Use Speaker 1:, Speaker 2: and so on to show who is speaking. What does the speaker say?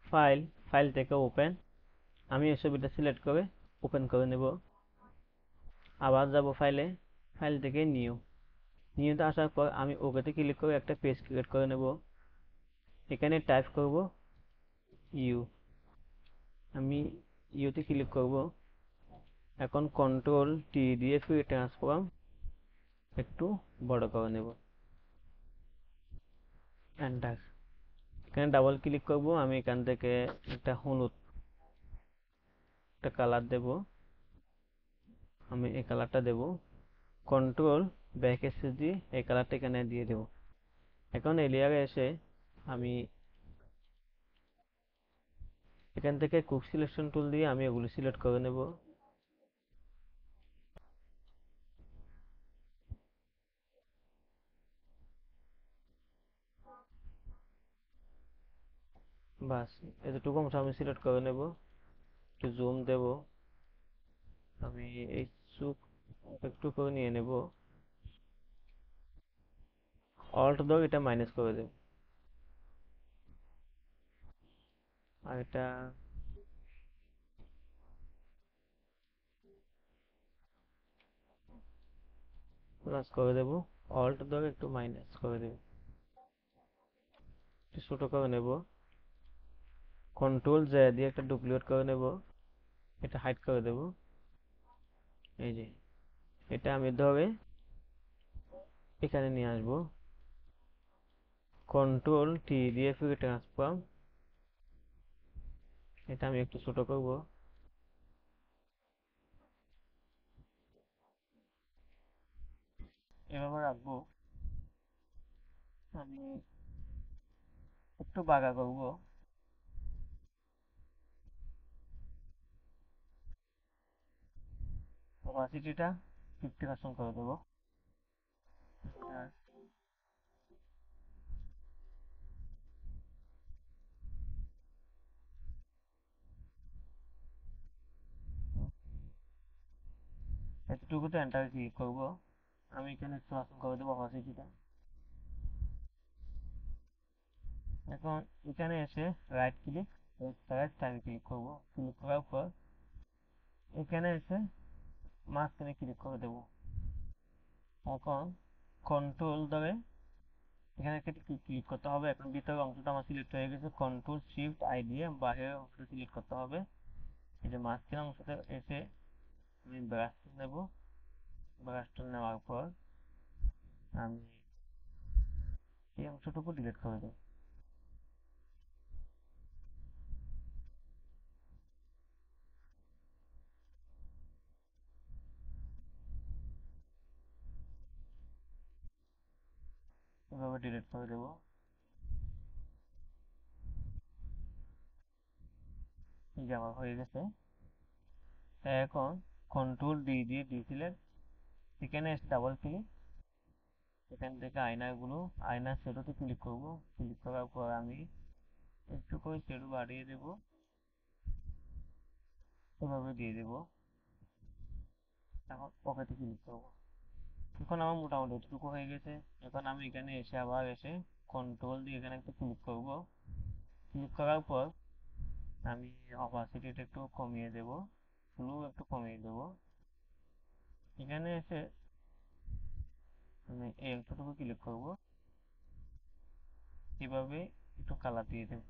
Speaker 1: File, file থেকে open, আমি এই ছবিটা সিলেক্ট করে ওপেন করে নেব। আবার যাব ফাইলে, ফাইল থেকে নিউ, নিউতে আসার পর আমি ওকেতে ক্লিক করে একটা পেজ ক্রিয়েট করে নেব। এখানে টাইপ করব ইউ, আমি ইউতে ক্লিক করব। এখন কন্ট্রোল টি দিয়ে ফ্রি ট্রান্সফর্ম একটু বড় করে নেব, এন্টার। এখানে ডাবল ক্লিক করব, আমি এখান থেকে একটা হলুদ একটা কালার দেব, আমি এই কালারটা দেব। কন্ট্রোল ব্যাক স্পেস দিয়ে এই কালারটা এখানে দিয়ে দেব। এখন এই লেয়ারে এসে আমি এখান থেকে কুক সিলেকশন টুল দিয়ে আমি এগুলো সিলেক্ট করে নেব। বাস, এতটুকু অংশ আমি সিলেক্ট করে নেব। একটু জুম দেব, আমি এই চুপ একটু করে নিয়ে নেব। অল্ট দাও, এটা মাইনাস করে দেব। আর এটা প্লাস করে দেব। অল্ট দাও, একটু মাইনাস করে দেব। একটু ছোট করে নেব। কন্ট্রোল জে দিয়ে একটা ডুপ্লিকেট করে নেব, এটা হাইড করে দেব। এই যে, এটা আমি ধরে এখানে নিয়ে আসব। কন্ট্রোল টি দিয়ে ফ্রি ট্রান্সফর্ম, এটা আমি একটু ছোট করব। এভাবে রাখবো। আমি একটু বাঁকা করব। অপাসিটিটা 50% করে দেব। আর এতটুকুতে এন্টার ক্লিক করব। আমি এখানে 100% করে দেবো অপাসিটিটা। এখন এখানে এসে right click, right side click করব। ক্লিক করার পর এখানে এসে মাঝখানে ক্লিক করে দেব। এখন কন্ট্রোল ধরে এখানে একটা ক্লিক করতে হবে। এখন ভিতরের অংশটা আমার সিলেক্ট হয়ে গেছে, কন্ট্রোল শিফট আই দিয়ে বাইরের অংশটা সিলেক্ট করতে হবে। এই যে মাঝখানে অংশটা এসে আমি ব্রাশ নেব। ব্রাশটা নেওয়ার পর আমি এই অংশটুকু ডিলিট করে দেব। এভাবে ডিলিট করে দেব। এই যে আমার হয়ে গেছে। এখন কন্ট্রোল ডি দিয়ে ডি সিলেক্ট, এখানে এসে ডাবল ক্লিক, এখান থেকে আয়নাগুলো আয়নার শ্যাডোতে ক্লিক করব। ক্লিক করার পর আমি একটু করে শ্যাডো বাড়িয়ে দেব, এভাবে দিয়ে দেব। এখন ওকেতে ক্লিক করব। এখন আমার মোটামুটি এতটুকু হয়ে গেছে। এখন আমি এখানে এসে আবার এসে কন্ট্রোল দিয়ে এখানে একটু ক্লিক করব। ক্লিক করার পর আমি অপাসিটিটা একটু কমিয়ে দেব, ব্লু একটু কমিয়ে দেব। এখানে এসে আমি এই অংশটুকু ক্লিক করব, এভাবে একটু কালার দিয়ে দেব।